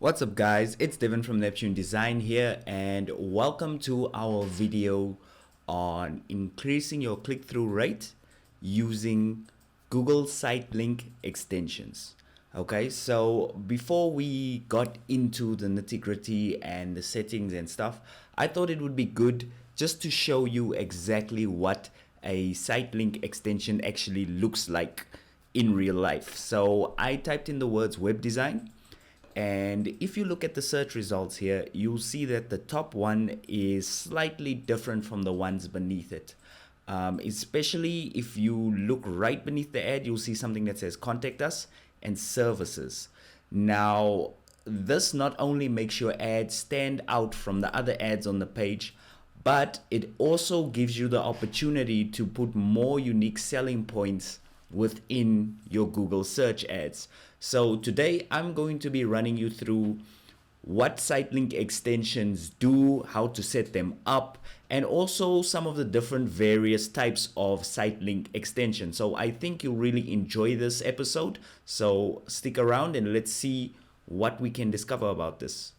What's up guys, it's Devin from Neptune Design here and welcome to our video on increasing your click-through rate using Google Sitelink Extensions. Okay, so before we got into the nitty-gritty and the settings and stuff, I thought it would be good just to show you exactly what a Sitelink extension actually looks like in real life. So I typed in the words web design. And if you look at the search results here, you'll see that the top one is slightly different from the ones beneath it. Especially if you look right beneath the ad, you'll see something that says contact us and services. Now, this not only makes your ad stand out from the other ads on the page, but it also gives you the opportunity to put more unique selling points within your Google search ads. So today I'm going to be running you through what Sitelink extensions do, how to set them up, and also some of the different various types of Sitelink extensions. So I think you'll really enjoy this episode. So stick around and let's see what we can discover about this.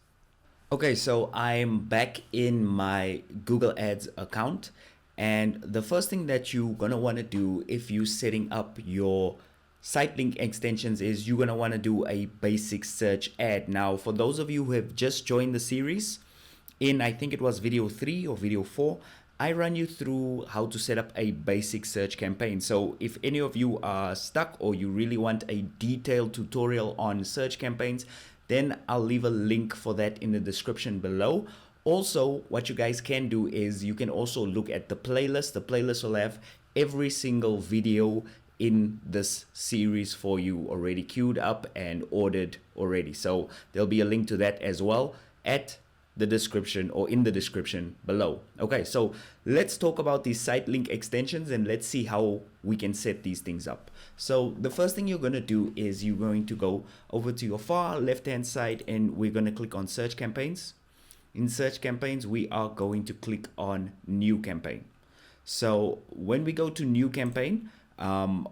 Okay, so I'm back in my Google Ads account. And the first thing that you're going to want to do if you're setting up your Sitelink extensions is you're going to want to do a basic search ad. Now, for those of you who have just joined the series, in I think it was video 3 or video 4, I run you through how to set up a basic search campaign. So if any of you are stuck or you really want a detailed tutorial on search campaigns, then I'll leave a link for that in the description below. Also, what you guys can do is you can also look at the playlist. The playlist will have every single video in this series for you already queued up and ordered already. So there'll be a link to that as well at the description or in the description below. Okay, so let's talk about these Sitelink extensions and let's see how we can set these things up. So the first thing you're going to do is you're going to go over to your far left hand side and we're going to click on search campaigns. In search campaigns, we are going to click on new campaign. So when we go to new campaign,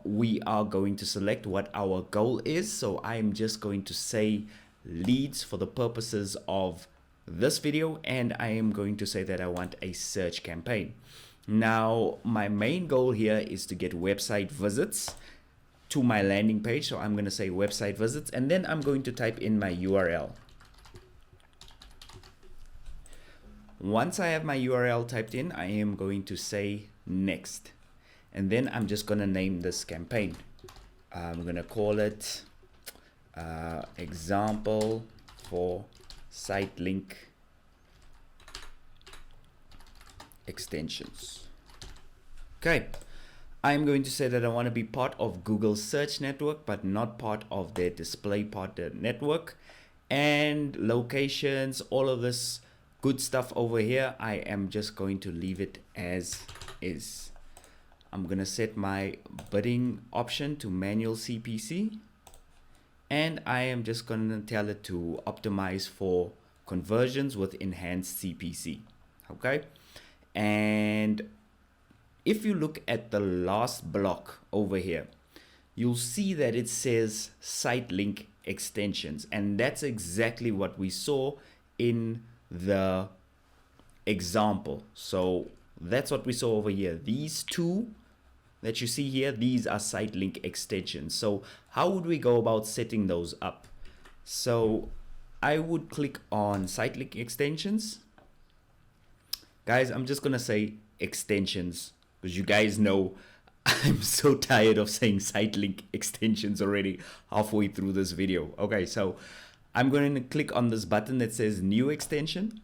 we are going to select what our goal is. So I'm just going to say leads for the purposes of this video, and I am going to say that I want a search campaign. Now, my main goal here is to get website visits to my landing page. So I'm going to say website visits, and then I'm going to type in my URL. Once I have my URL typed in, I am going to say next. And then I'm just going to name this campaign. I'm going to call it example for Sitelink extensions. Okay. I'm going to say that I want to be part of Google's search network, but not part of their display partner network. And locations, all of this good stuff over here, I am just going to leave it as is. I'm going to set my bidding option to manual CPC. And I am just going to tell it to optimize for conversions with enhanced CPC. Okay. And if you look at the last block over here, you'll see that it says Sitelink extensions. And that's exactly what we saw in the example. So that's what we saw over here. These two that you see here, these are Sitelink extensions. So how would we go about setting those up? So I would click on Sitelink extensions. Guys, I'm just gonna say extensions because you guys know I'm so tired of saying Sitelink extensions already halfway through this video. Okay, so I'm going to click on this button that says new extension.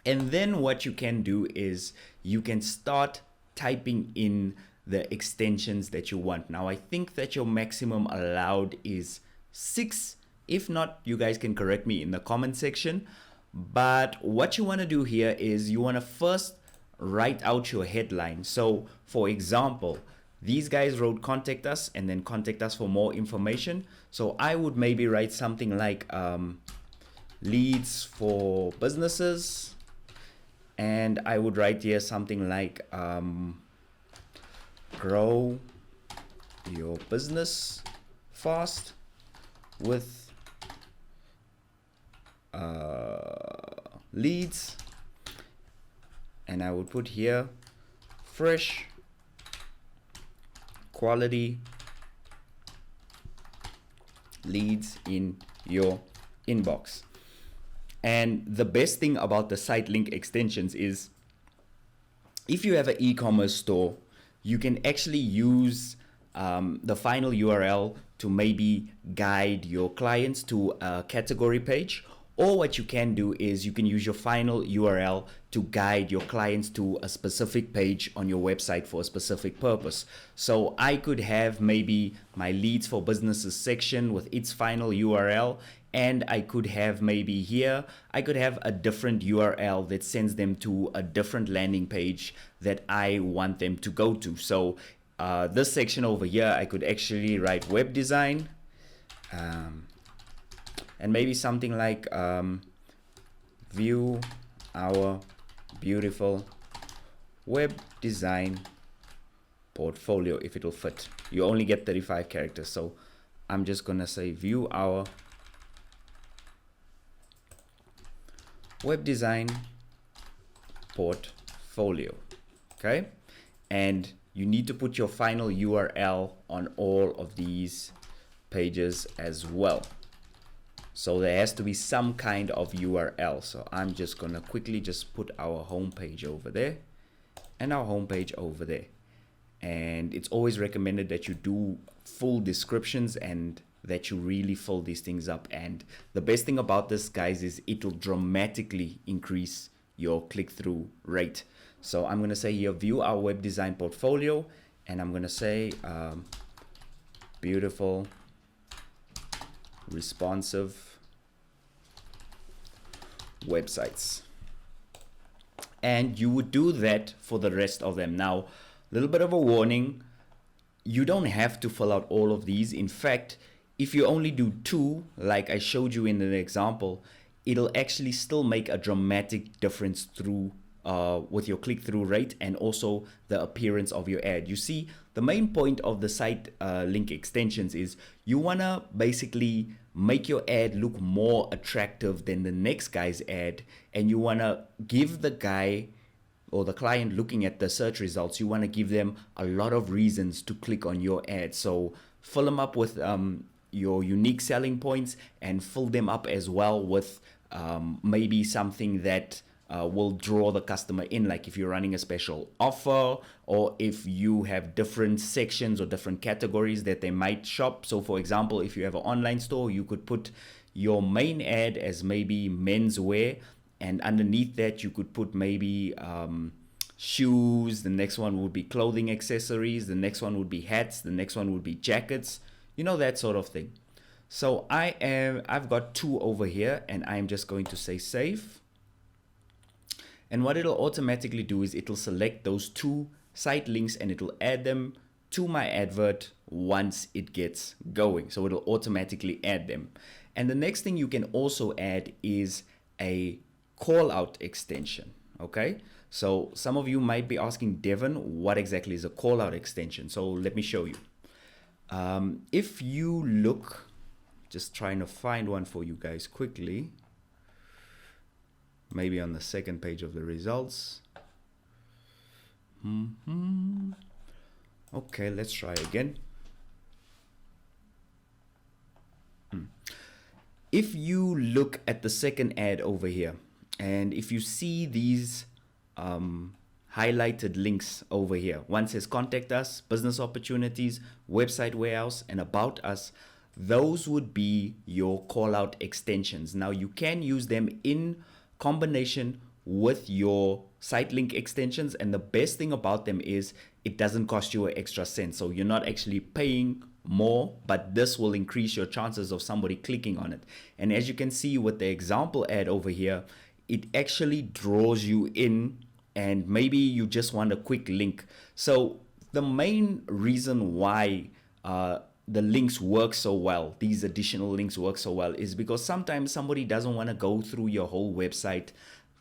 And then what you can do is you can start typing in the extensions that you want. Now, I think that your maximum allowed is 6. If not, you guys can correct me in the comment section. But what you want to do here is you want to first write out your headline. So for example, these guys wrote contact us and then contact us for more information. So I would maybe write something like leads for businesses. And I would write here something like grow your business fast with leads, and I would put here fresh quality leads in your inbox. And the best thing about the Sitelink extensions is if you have an e-commerce store, you can actually use the final URL to maybe guide your clients to a category page. Or what you can do is you can use your final URL to guide your clients to a specific page on your website for a specific purpose. So I could have maybe my leads for businesses section with its final URL, and I could have maybe here, I could have a different URL that sends them to a different landing page that I want them to go to. So this section over here, I could actually write web design, and maybe something like view our beautiful web design portfolio, if it'll fit. You only get 35 characters, so I'm just gonna say view our web design portfolio. Okay, and you need to put your final URL on all of these pages as well. So there has to be some kind of URL. So I'm just gonna quickly just put our home page over there and our home page over there. And it's always recommended that you do full descriptions and that you really fill these things up. And the best thing about this, guys, is it will dramatically increase your click-through rate. So I'm gonna say here, view our web design portfolio, and I'm gonna say beautiful, responsive websites. And you would do that for the rest of them. Now, a little bit of a warning, you don't have to fill out all of these. In fact, if you only do 2, like I showed you in the example, it'll actually still make a dramatic difference through with your click-through rate and also the appearance of your ad. You see, the main point of the Sitelink extensions is you wanna basically make your ad look more attractive than the next guy's ad, and you wanna give the guy or the client looking at the search results, you wanna give them a lot of reasons to click on your ad. So fill them up with your unique selling points, and fill them up as well with maybe something that will draw the customer in, like if you're running a special offer, or if you have different sections or different categories that they might shop. So for example, if you have an online store, you could put your main ad as maybe menswear, and underneath that you could put maybe shoes, the next one would be clothing accessories, the next one would be hats, the next one would be jackets, you know, that sort of thing. So I've got 2 over here, and I'm just going to say save. And what it'll automatically do is it'll select those 2 site links and it'll add them to my advert once it gets going. So it'll automatically add them. And the next thing you can also add is a call out extension. Okay, so some of you might be asking, Devin, what exactly is a call out extension? So let me show you. If you look, just trying to find one for you guys quickly, maybe on the second page of the results. Okay, let's try again. If you look at the second ad over here, and if you see these highlighted links over here, one says contact us, business opportunities, website warehouse, and about us, those would be your call out extensions. Now you can use them in combination with your Sitelink extensions, and the best thing about them is it doesn't cost you an extra cent. So you're not actually paying more, but this will increase your chances of somebody clicking on it. And as you can see with the example ad over here, it actually draws you in, and maybe you just want a quick link. So the main reason why the links work so well, these additional links work so well, is because sometimes somebody doesn't want to go through your whole website.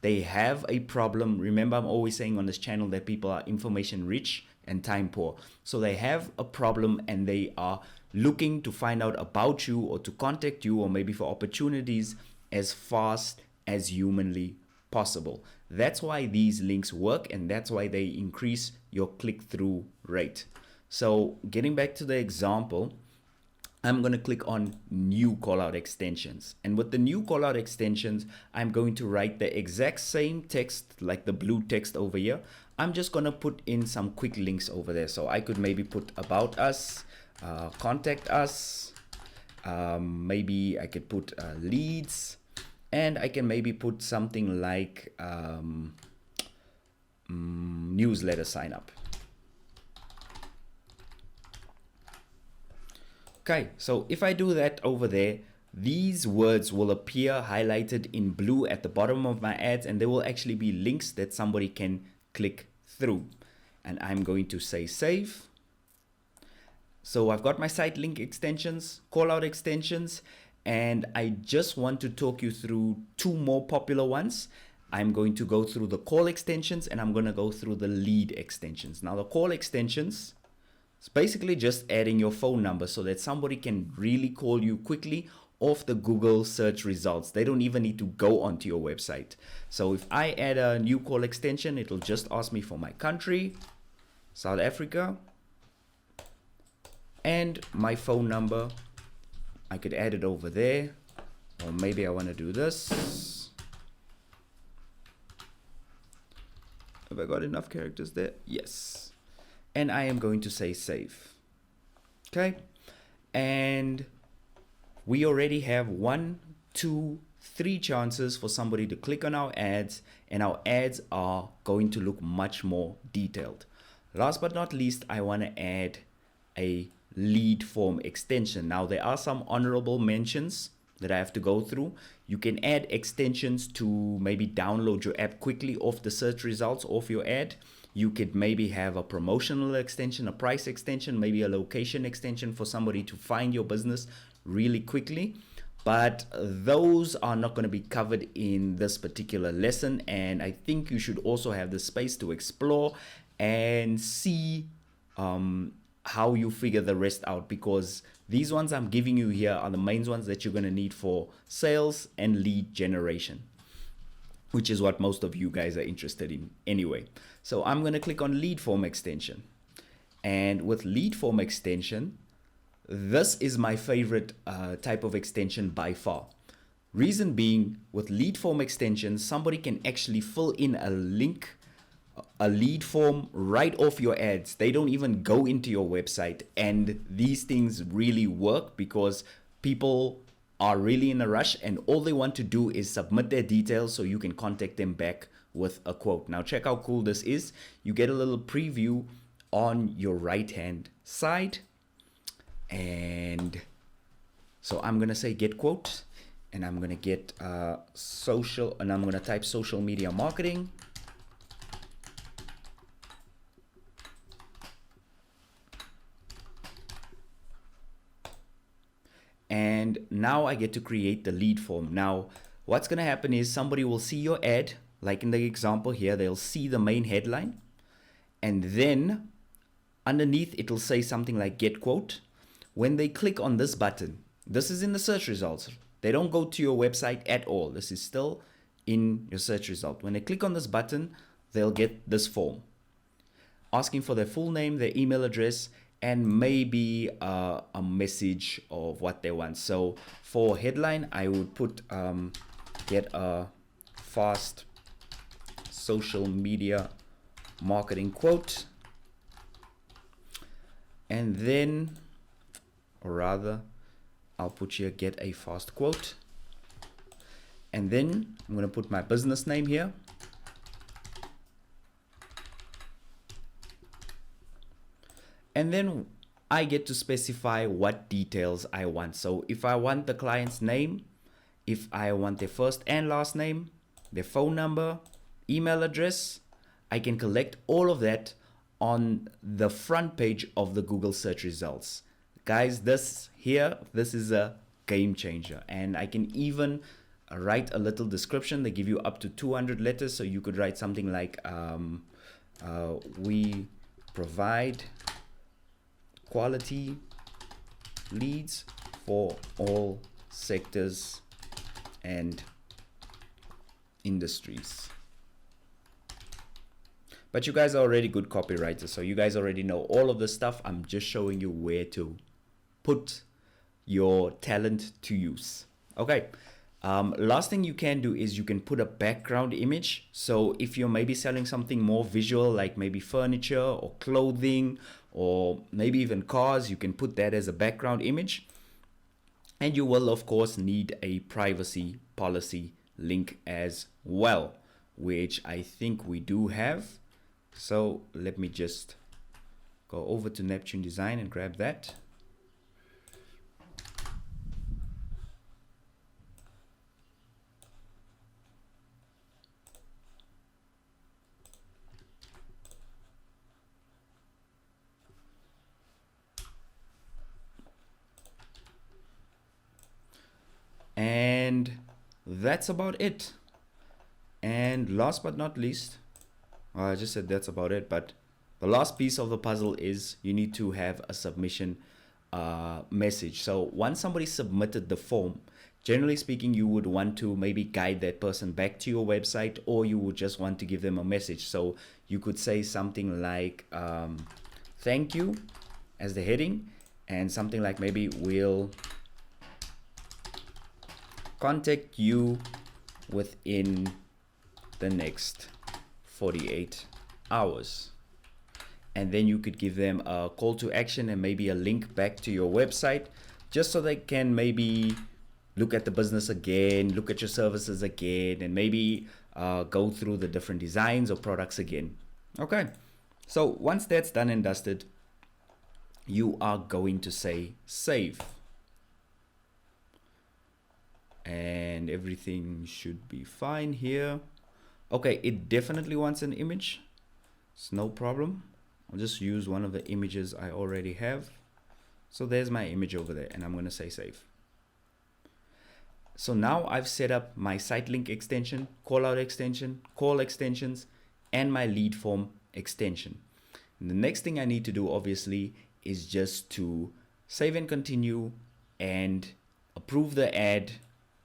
They have a problem. Remember, I'm always saying on this channel that people are information rich and time poor. So they have a problem and they are looking to find out about you or to contact you or maybe for opportunities as fast as humanly possible. That's why these links work, and that's why they increase your click-through rate. So getting back to the example, I'm going to click on new callout extensions. And with the new callout extensions, I'm going to write the exact same text, like the blue text over here. I'm just going to put in some quick links over there. So I could maybe put about us, contact us, maybe I could put leads, and I can maybe put something like newsletter sign up. Okay, so if I do that over there, these words will appear highlighted in blue at the bottom of my ads, and there will actually be links that somebody can click through. And I'm going to say save. So I've got my Sitelink extensions, callout extensions, and I just want to talk you through two more popular ones. I'm going to go through the call extensions, and I'm going to go through the lead extensions. Now the call extensions, it's basically just adding your phone number so that somebody can really call you quickly off the Google search results. They don't even need to go onto your website. So if I add a new call extension, it'll just ask me for my country, South Africa, and my phone number. I could add it over there, or maybe I want to do this. Have I got enough characters there? Yes. And I am going to say save. Okay, and we already have 1, 2, 3 chances for somebody to click on our ads, and our ads are going to look much more detailed. Last but not least, I want to add a lead form extension. Now there are some honorable mentions that I have to go through. You can add extensions to maybe download your app quickly off the search results of your ad. You could maybe have a promotional extension, a price extension, maybe a location extension for somebody to find your business really quickly. But those are not going to be covered in this particular lesson. And I think you should also have the space to explore and see how you figure the rest out, because these ones I'm giving you here are the main ones that you're going to need for sales and lead generation, which is what most of you guys are interested in anyway. So I'm going to click on lead form extension. And with lead form extension, this is my favorite type of extension by far. Reason being, with lead form extensions, somebody can actually fill in a link, a lead form right off your ads. They don't even go into your website. And these things really work because people are really in a rush and all they want to do is submit their details so you can contact them back with a quote. Now check how cool this is. You get a little preview on your right hand side, and so I'm gonna say get quote, and I'm gonna get social, and I'm gonna type social media marketing. And now I get to create the lead form. Now, what's going to happen is somebody will see your ad, like in the example here, they'll see the main headline. And then underneath, it'll say something like get quote. When they click on this button, this is in the search results. They don't go to your website at all. This is still in your search result. When they click on this button, they'll get this form asking for their full name, their email address, and maybe a message of what they want. So for headline, I would put get a fast social media marketing quote. And then, or rather, I'll put here get a fast quote. And then I'm going to put my business name here. And then I get to specify what details I want. So if I want the client's name, if I want their first and last name, their phone number, email address, I can collect all of that on the front page of the Google search results. Guys, this is a game changer. And I can even write a little description. They give you up to 200 letters. So you could write something like, we provide quality leads for all sectors and industries. But you guys are already good copywriters, so you guys already know all of this stuff. I'm just showing you where to put your talent to use. Okay. Last thing you can do is you can put a background image. So if you're maybe selling something more visual, like maybe furniture or clothing or maybe even cars, you can put that as a background image. And you will, of course, need a privacy policy link as well, which I think we do have. So let me just go over to Neptune Design and grab that. And that's about it. And last but not least, I just said that's about it, but the last piece of the puzzle is you need to have a submission message. So once somebody submitted the form, generally speaking, you would want to maybe guide that person back to your website, or you would just want to give them a message. So you could say something like thank you as the heading, and something like maybe we'll contact you within the next 48 hours. And then you could give them a call to action and maybe a link back to your website, just so they can maybe look at the business again, look at your services again, and maybe go through the different designs or products again. Okay, so once that's done and dusted, you are going to say save. And everything should be fine here. Okay, it definitely wants an image. It's no problem. I'll just use one of the images I already have. So there's my image over there, and I'm going to say save. So now I've set up my Sitelink extension, callout extension, call extensions, and my lead form extension. And the next thing I need to do, obviously, is just to save and continue and approve the ad,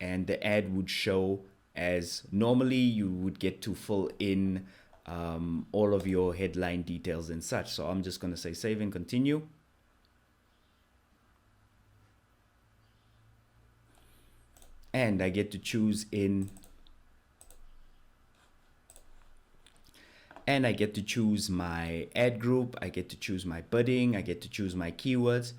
and the ad would show as normally you would get to fill in all of your headline details and such. So I'm just going to say save and continue. And I get to choose in, and I get to choose my ad group, I get to choose my bidding, I get to choose my keywords,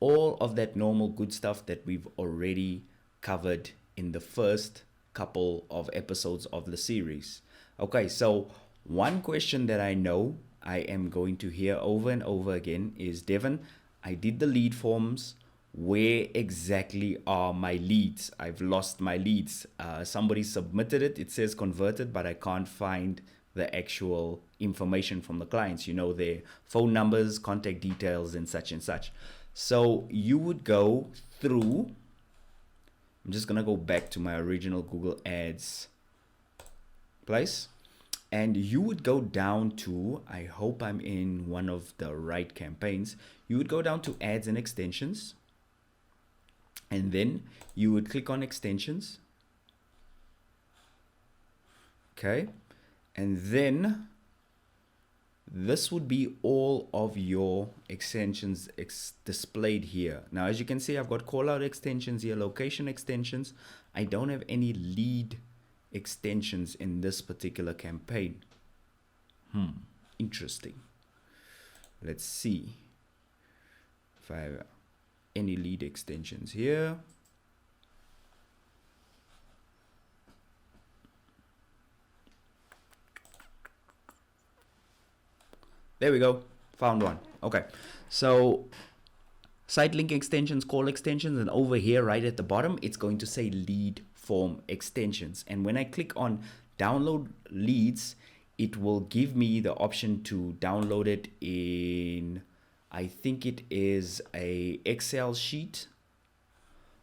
all of that normal good stuff that we've already covered in the first couple of episodes of the series. Okay, so one question that I know I am going to hear over and over again is, Devon, I did the lead forms. Where exactly are my leads? I've lost my leads. Somebody submitted it. It says converted, but I can't find the actual information from the clients, you know, their phone numbers, contact details, and such and such. So you would go through, I'm just going to go back to my original Google Ads place. And you would go down to, I hope I'm in one of the right campaigns. You would go down to ads and extensions. And then you would click on extensions. Okay. And then this would be all of your extensions displayed here. Now, as you can see, I've got call out extensions here, location extensions. I don't have any lead extensions in this particular campaign. Interesting. Let's see if I have any lead extensions here. There we go, found one. Okay, so Sitelink extensions, call extensions, and over here right at the bottom it's going to say lead form extensions. And when I click on download leads, it will give me the option to download it in, I think it is a Excel sheet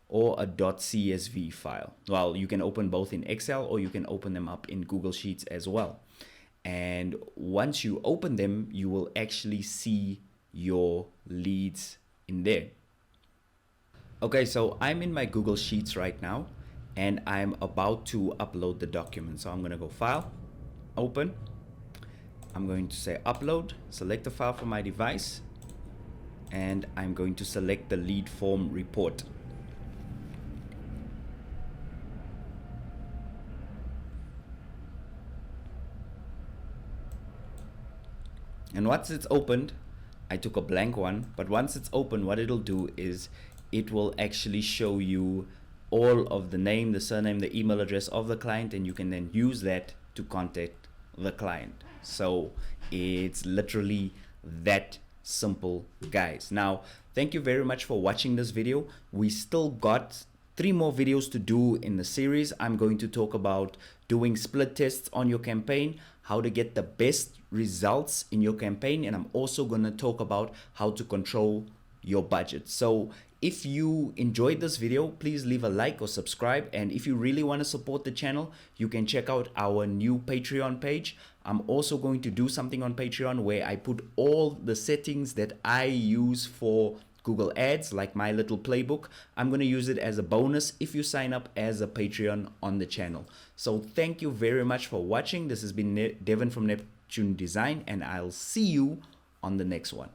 or a .csv file. Well, you can open both in Excel or you can open them up in Google Sheets as well. And once you open them, you will actually see your leads in there. Okay, so I'm in my Google Sheets right now, and I'm about to upload the document. So I'm going to go File, Open. I'm going to say Upload, select the file from my device, and I'm going to select the lead form report. And once it's opened, I took a blank one, but once it's open, what it'll do is it will actually show you all of the name, the surname, the email address of the client, and you can then use that to contact the client. So it's literally that simple, guys. Now, thank you very much for watching this video. We still got 3 more videos to do in the series. I'm going to talk about doing split tests on your campaign, how to get the best results in your campaign, and I'm also going to talk about how to control your budget. So if you enjoyed this video, please leave a like or subscribe, and if you really want to support the channel, you can check out our new Patreon page. I'm also going to do something on Patreon where I put all the settings that I use for Google Ads, like my little playbook. I'm going to use it as a bonus if you sign up as a Patreon on the channel. So thank you very much for watching. This has been Devin from Neptune Design, and I'll see you on the next one.